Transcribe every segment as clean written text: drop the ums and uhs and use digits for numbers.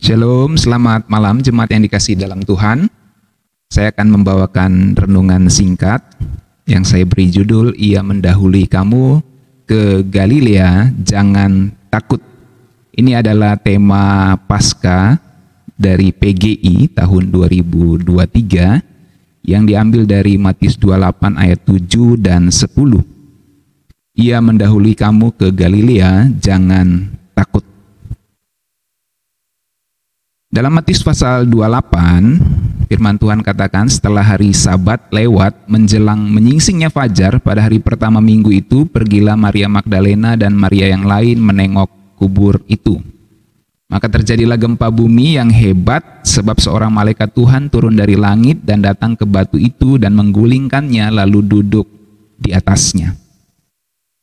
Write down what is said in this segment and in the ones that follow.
Shalom, selamat malam jemaat yang dikasihi dalam Tuhan. Saya akan membawakan renungan singkat yang saya beri judul Ia Mendahului Kamu ke Galilea, Jangan Takut. Ini adalah tema Paskah dari PGI tahun 2023 yang diambil dari Matius 28 ayat 7 dan 10. Ia mendahului kamu ke Galilea, jangan takut. Dalam Matius pasal 28, firman Tuhan katakan setelah hari Sabat lewat menjelang menyingsingnya fajar pada hari pertama minggu itu, pergilah Maria Magdalena dan Maria yang lain menengok kubur itu. Maka terjadilah gempa bumi yang hebat sebab seorang malaikat Tuhan turun dari langit dan datang ke batu itu dan menggulingkannya lalu duduk di atasnya.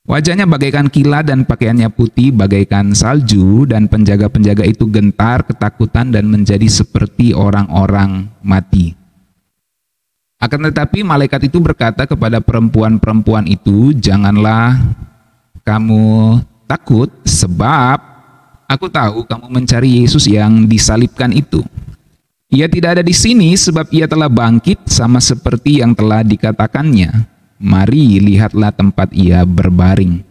Wajahnya bagaikan kilat dan pakaiannya putih bagaikan salju, dan penjaga-penjaga itu gentar ketakutan dan menjadi seperti orang-orang mati. Akan tetapi malaikat itu berkata kepada perempuan-perempuan itu, "Janganlah kamu takut, sebab aku tahu kamu mencari Yesus yang disalibkan itu. Ia tidak ada di sini sebab ia telah bangkit sama seperti yang telah dikatakannya. Mari, lihatlah tempat ia berbaring.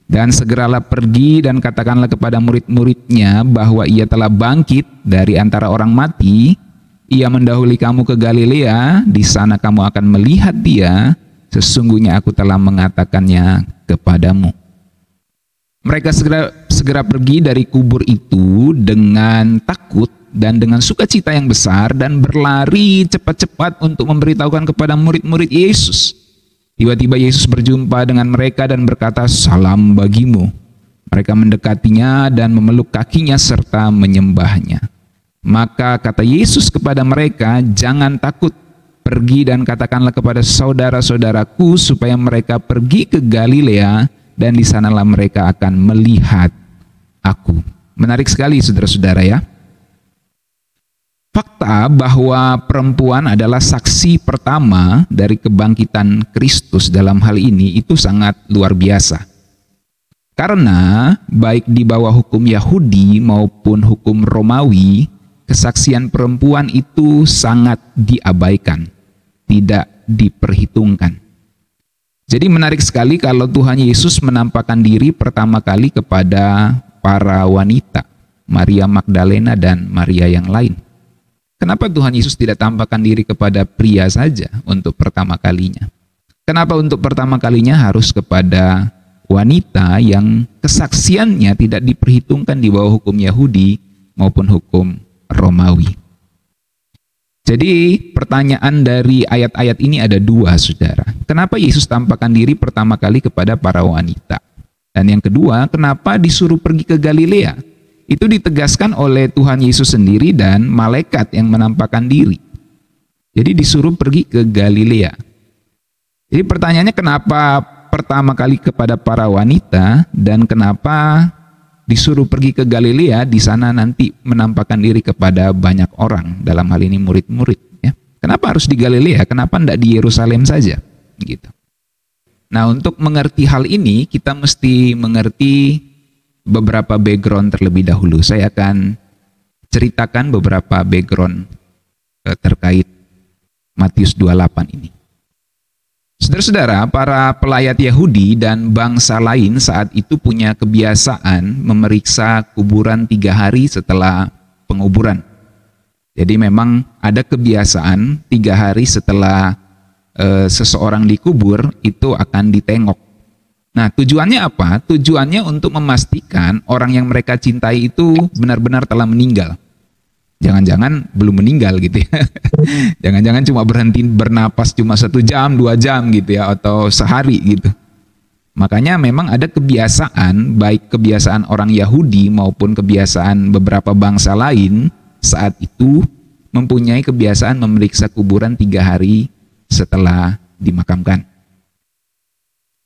Dan segeralah pergi dan katakanlah kepada murid-muridnya bahwa ia telah bangkit dari antara orang mati. Ia mendahului kamu ke Galilea, di sana kamu akan melihat dia. Sesungguhnya aku telah mengatakannya kepadamu." Mereka segera pergi dari kubur itu dengan takut dan dengan sukacita yang besar dan berlari cepat-cepat untuk memberitahukan kepada murid-murid Yesus. Tiba-tiba Yesus berjumpa dengan mereka dan berkata, "Salam bagimu." Mereka mendekatinya dan memeluk kakinya serta menyembahnya. Maka kata Yesus kepada mereka, "Jangan takut, pergi dan katakanlah kepada saudara-saudaraku supaya mereka pergi ke Galilea, dan di sanalah mereka akan melihat aku." Menarik sekali saudara-saudara ya. Fakta bahwa perempuan adalah saksi pertama dari kebangkitan Kristus dalam hal ini itu sangat luar biasa. Karena baik di bawah hukum Yahudi maupun hukum Romawi, kesaksian perempuan itu sangat diabaikan, tidak diperhitungkan. Jadi menarik sekali kalau Tuhan Yesus menampakkan diri pertama kali kepada para wanita, Maria Magdalena dan Maria yang lain. Kenapa Tuhan Yesus tidak tampakkan diri kepada pria saja untuk pertama kalinya? Kenapa untuk pertama kalinya harus kepada wanita yang kesaksiannya tidak diperhitungkan di bawah hukum Yahudi maupun hukum Romawi? Jadi pertanyaan dari ayat-ayat ini ada dua, saudara. Kenapa Yesus tampakkan diri pertama kali kepada para wanita? Dan yang kedua, kenapa disuruh pergi ke Galilea? Itu ditegaskan oleh Tuhan Yesus sendiri dan malaikat yang menampakkan diri. Jadi disuruh pergi ke Galilea. Jadi pertanyaannya, kenapa pertama kali kepada para wanita dan kenapa disuruh pergi ke Galilea, di sana nanti menampakkan diri kepada banyak orang, dalam hal ini murid-murid ya. Kenapa harus di Galilea? Kenapa tidak di Yerusalem saja? Gitu. Nah, untuk mengerti hal ini kita mesti mengerti beberapa background terlebih dahulu. Saya akan ceritakan beberapa background terkait Matius 28 ini. Saudara-saudara, para pelayat Yahudi dan bangsa lain saat itu punya kebiasaan memeriksa kuburan 3 hari setelah penguburan. Jadi memang ada kebiasaan 3 hari setelah seseorang dikubur itu akan ditengok. Nah, tujuannya apa? Tujuannya untuk memastikan orang yang mereka cintai itu benar-benar telah meninggal. Jangan-jangan belum meninggal gitu ya. Jangan-jangan cuma berhenti bernapas cuma 1 jam, 2 jam gitu ya, atau sehari gitu. Makanya memang ada kebiasaan, baik kebiasaan orang Yahudi maupun kebiasaan beberapa bangsa lain saat itu mempunyai kebiasaan memeriksa kuburan 3 hari setelah dimakamkan.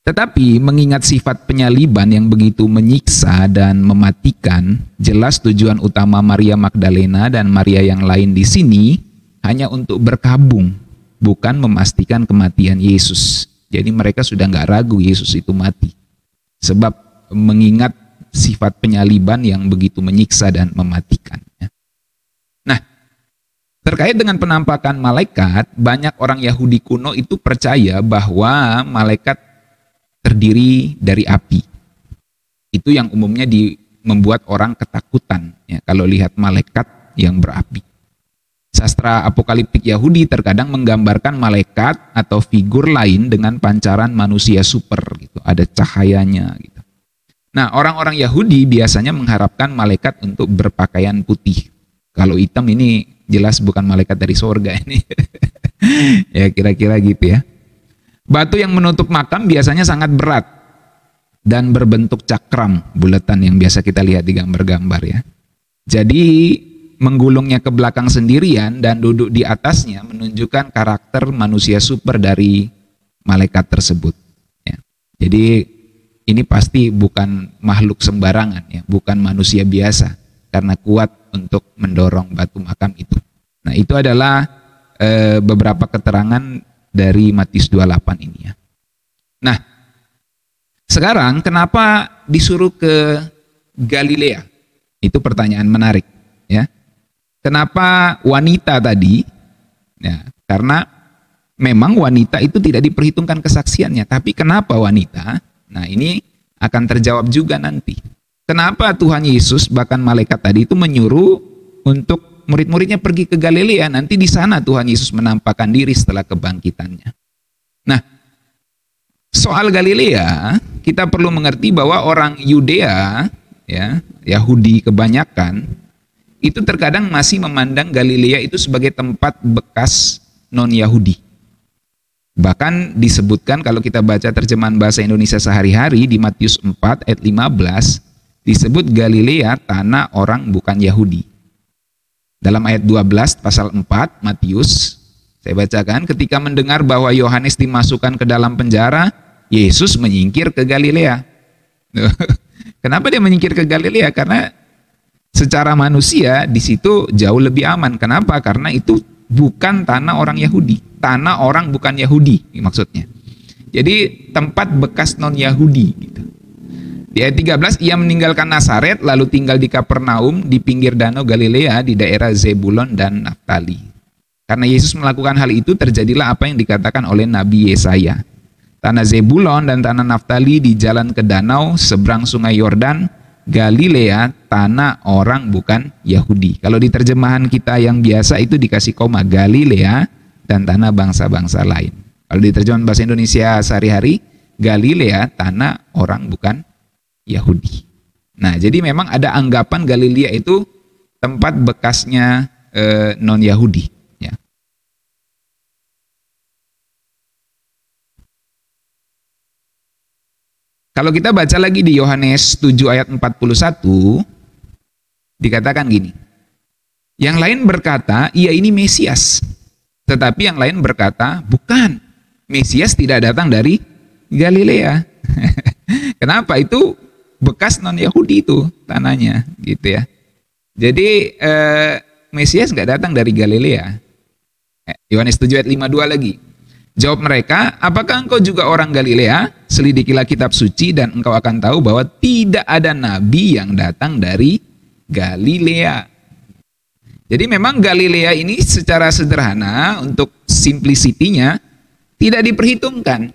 Tetapi mengingat sifat penyaliban yang begitu menyiksa dan mematikan, jelas tujuan utama Maria Magdalena dan Maria yang lain di sini hanya untuk berkabung, bukan memastikan kematian Yesus. Jadi mereka sudah nggak ragu Yesus itu mati. Sebab mengingat sifat penyaliban yang begitu menyiksa dan mematikan. terkait dengan penampakan malaikat, banyak orang Yahudi kuno itu percaya bahwa malaikat terdiri dari api. Itu yang umumnya membuat orang ketakutan ya, kalau lihat malaikat yang berapi. Sastra apokaliptik Yahudi terkadang menggambarkan malaikat atau figur lain dengan pancaran manusia super gitu, ada cahayanya gitu. Nah, orang-orang Yahudi biasanya mengharapkan malaikat untuk berpakaian putih. Kalau hitam ini jelas bukan malaikat dari sorga ini. Ya kira-kira gitu ya. Batu yang menutup makam biasanya sangat berat dan berbentuk cakram bulatan yang biasa kita lihat di gambar-gambar ya. Jadi menggulungnya ke belakang sendirian dan duduk di atasnya menunjukkan karakter manusia super dari malaikat tersebut. Ya. Jadi ini pasti bukan makhluk sembarangan ya, bukan manusia biasa karena kuat untuk mendorong batu makam itu. Nah, itu adalah beberapa keterangan dari Matius 28 ini ya. Nah, sekarang kenapa disuruh ke Galilea? Itu pertanyaan menarik ya. Kenapa wanita tadi? Ya, karena memang wanita itu tidak diperhitungkan kesaksiannya, tapi kenapa wanita? Nah, ini akan terjawab juga nanti. Kenapa Tuhan Yesus bahkan malaikat tadi itu menyuruh untuk murid-muridnya pergi ke Galilea, nanti di sana Tuhan Yesus menampakkan diri setelah kebangkitannya. Nah, soal Galilea, kita perlu mengerti bahwa orang Yudea, ya, Yahudi kebanyakan, itu terkadang masih memandang Galilea itu sebagai tempat bekas non-Yahudi. Bahkan disebutkan kalau kita baca terjemahan bahasa Indonesia sehari-hari di Matius 4 ayat 15, disebut Galilea tanah orang bukan Yahudi. Dalam ayat 12 pasal 4 Matius, saya bacakan, ketika mendengar bahwa Yohanes dimasukkan ke dalam penjara, Yesus menyingkir ke Galilea. Kenapa dia menyingkir ke Galilea? Karena secara manusia di situ jauh lebih aman. Kenapa? Karena itu bukan tanah orang Yahudi. Tanah orang bukan Yahudi maksudnya. Jadi tempat bekas non-Yahudi gitu. Di ayat 13, ia meninggalkan Nazaret lalu tinggal di Kapernaum di pinggir danau Galilea di daerah Zebulon dan Naftali. Karena Yesus melakukan hal itu, terjadilah apa yang dikatakan oleh Nabi Yesaya. Tanah Zebulon dan tanah Naftali di jalan ke danau seberang sungai Yordan, Galilea tanah orang bukan Yahudi. Kalau di terjemahan kita yang biasa itu dikasih koma, Galilea dan tanah bangsa-bangsa lain. Kalau di terjemahan bahasa Indonesia sehari-hari, Galilea tanah orang bukan Yahudi. Nah, jadi memang ada anggapan Galilea itu tempat bekasnya non-Yahudi ya. Kalau kita baca lagi di Yohanes 7 ayat 41, dikatakan gini, yang lain berkata, ia ini Mesias. Tetapi yang lain berkata, bukan, Mesias tidak datang dari Galilea. Kenapa? Itu bekas non-Yahudi itu tanahnya, gitu ya. Jadi Mesias nggak datang dari Galilea. Yohanes 7 ayat 52 lagi. Jawab mereka, apakah engkau juga orang Galilea? Selidikilah kitab suci dan engkau akan tahu bahwa tidak ada nabi yang datang dari Galilea. Jadi memang Galilea ini secara sederhana untuk simplicity-nya tidak diperhitungkan.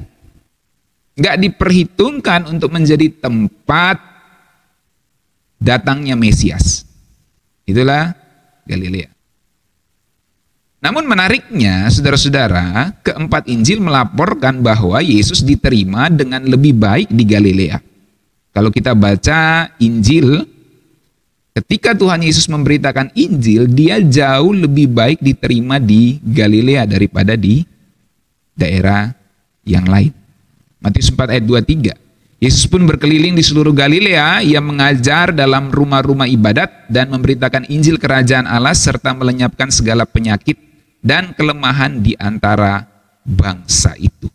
Nggak diperhitungkan untuk menjadi tempat datangnya Mesias. Itulah Galilea. Namun menariknya, saudara-saudara, keempat Injil melaporkan bahwa Yesus diterima dengan lebih baik di Galilea. Kalau kita baca Injil, ketika Tuhan Yesus memberitakan Injil, dia jauh lebih baik diterima di Galilea daripada di daerah yang lain. Matius 4 ayat 23. Yesus pun berkeliling di seluruh Galilea, ia mengajar dalam rumah-rumah ibadat dan memberitakan Injil kerajaan Allah serta melenyapkan segala penyakit dan kelemahan di antara bangsa itu.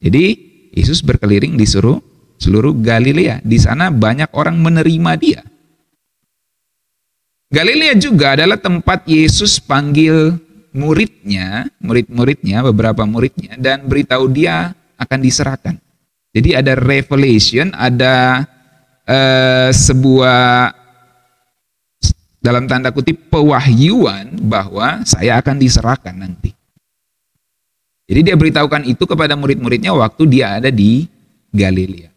Jadi Yesus berkeliling di seluruh Galilea. Di sana banyak orang menerima dia. Galilea juga adalah tempat Yesus panggil murid-muridnya, beberapa muridnya, dan beritahu dia akan diserahkan. Jadi ada revelation, ada sebuah dalam tanda kutip pewahyuan bahwa saya akan diserahkan nanti. Jadi dia beritahukan itu kepada murid-muridnya waktu dia ada di Galilea.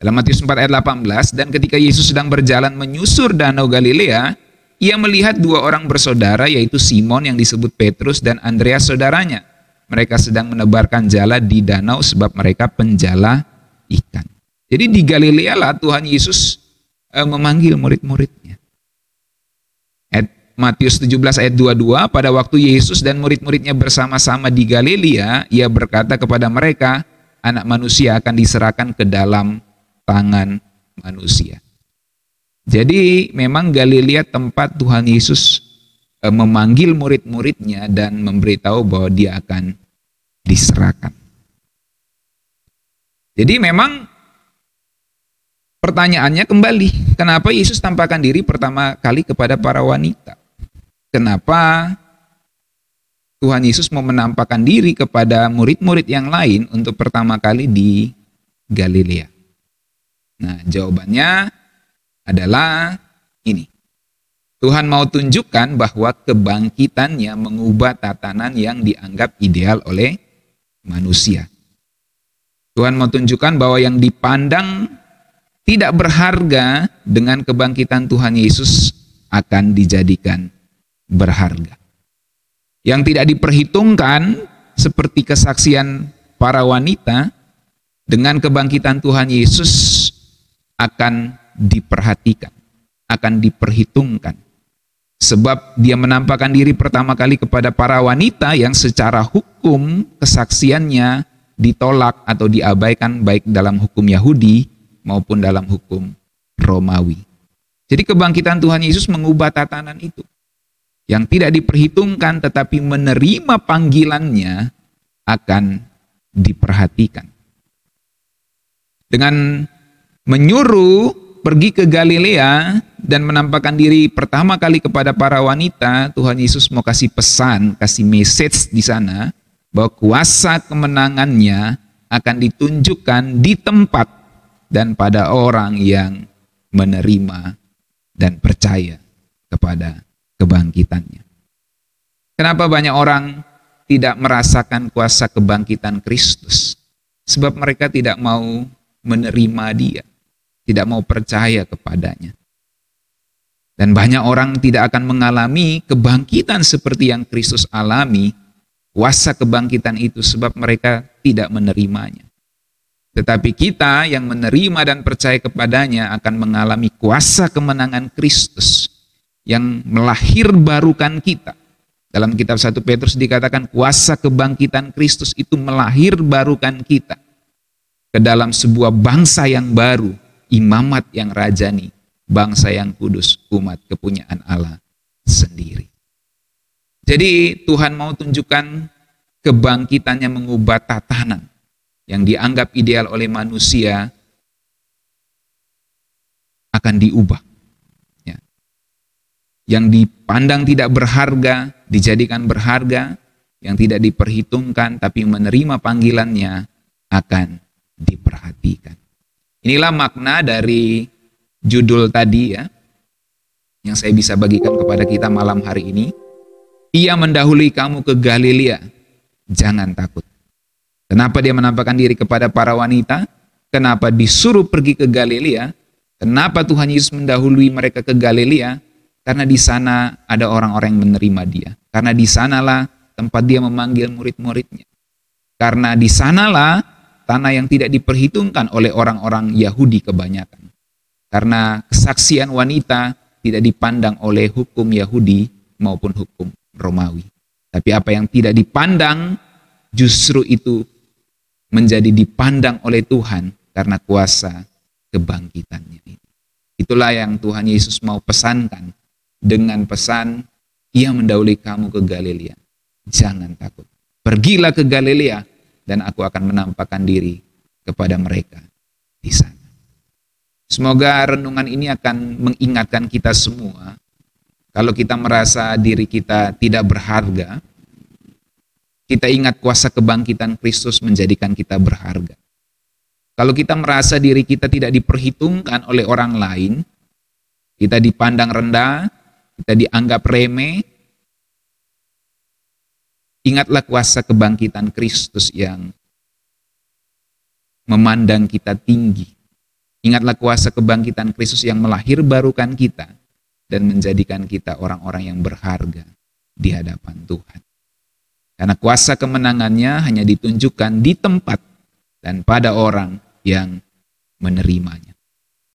Dalam Matius 4 ayat 18, dan ketika Yesus sedang berjalan menyusur danau Galilea, ia melihat dua orang bersaudara, yaitu Simon yang disebut Petrus dan Andreas saudaranya. Mereka sedang menebarkan jala di danau sebab mereka penjala ikan. Jadi di Galilea lah Tuhan Yesus memanggil murid-muridnya. Matius 17 ayat 22, pada waktu Yesus dan murid-muridnya bersama-sama di Galilea, ia berkata kepada mereka, anak manusia akan diserahkan ke dalam tangan manusia. Jadi memang Galilea tempat Tuhan Yesus memanggil murid-muridnya dan memberitahu bahwa dia akan diserahkan. Jadi memang pertanyaannya kembali, kenapa Yesus tampakkan diri pertama kali kepada para wanita? Kenapa Tuhan Yesus mau menampakkan diri kepada murid-murid yang lain untuk pertama kali di Galilea? Nah, jawabannya adalah ini. Tuhan mau tunjukkan bahwa kebangkitannya mengubah tatanan yang dianggap ideal oleh manusia. Tuhan mau tunjukkan bahwa yang dipandang tidak berharga dengan kebangkitan Tuhan Yesus akan dijadikan berharga. Yang tidak diperhitungkan seperti kesaksian para wanita, dengan kebangkitan Tuhan Yesus akan diperhatikan, akan diperhitungkan. Sebab dia menampakkan diri pertama kali kepada para wanita yang secara hukum kesaksiannya ditolak atau diabaikan baik dalam hukum Yahudi maupun dalam hukum Romawi. Jadi kebangkitan Tuhan Yesus mengubah tatanan itu. Yang tidak diperhitungkan tetapi menerima panggilannya akan diperhatikan. Dengan menyuruh pergi ke Galilea dan menampakkan diri pertama kali kepada para wanita, Tuhan Yesus mau kasih pesan, kasih message di sana bahwa kuasa kemenangannya akan ditunjukkan di tempat dan pada orang yang menerima dan percaya kepada kebangkitannya. Kenapa banyak orang tidak merasakan kuasa kebangkitan Kristus? Sebab mereka tidak mau menerima dia, tidak mau percaya kepadanya. Dan banyak orang tidak akan mengalami kebangkitan seperti yang Kristus alami, kuasa kebangkitan itu sebab mereka tidak menerimanya. Tetapi kita yang menerima dan percaya kepadanya akan mengalami kuasa kemenangan Kristus yang melahirbarukan kita. Dalam kitab 1 Petrus dikatakan kuasa kebangkitan Kristus itu melahirbarukan kita ke dalam sebuah bangsa yang baru, imamat yang rajani, bangsa yang kudus, umat kepunyaan Allah sendiri. Jadi Tuhan mau tunjukkan kebangkitannya mengubah tatanan yang dianggap ideal oleh manusia akan diubah. Yang dipandang tidak berharga, dijadikan berharga, yang tidak diperhitungkan, tapi menerima panggilannya akan diperhatikan. Inilah makna dari judul tadi ya, yang saya bisa bagikan kepada kita malam hari ini. Ia mendahului kamu ke Galilea, jangan takut. Kenapa dia menampakkan diri kepada para wanita? Kenapa disuruh pergi ke Galilea? Kenapa Tuhan Yesus mendahului mereka ke Galilea? Karena di sana ada orang-orang yang menerima dia. Karena di sanalah tempat dia memanggil murid-muridnya. Karena di sanalah tanah yang tidak diperhitungkan oleh orang-orang Yahudi kebanyakan. Karena kesaksian wanita tidak dipandang oleh hukum Yahudi maupun hukum Romawi. Tapi apa yang tidak dipandang justru itu menjadi dipandang oleh Tuhan karena kuasa kebangkitannya. Itulah yang Tuhan Yesus mau pesankan. Dengan pesan, ia mendahului kamu ke Galilea. Jangan takut. Pergilah ke Galilea dan aku akan menampakkan diri kepada mereka di sana. Semoga renungan ini akan mengingatkan kita semua. Kalau kita merasa diri kita tidak berharga, kita ingat kuasa kebangkitan Kristus menjadikan kita berharga. Kalau kita merasa diri kita tidak diperhitungkan oleh orang lain, kita dipandang rendah, kita dianggap remeh, ingatlah kuasa kebangkitan Kristus yang memandang kita tinggi. Ingatlah kuasa kebangkitan Kristus yang melahirbarukan kita dan menjadikan kita orang-orang yang berharga di hadapan Tuhan. Karena kuasa kemenangannya hanya ditunjukkan di tempat dan pada orang yang menerimanya.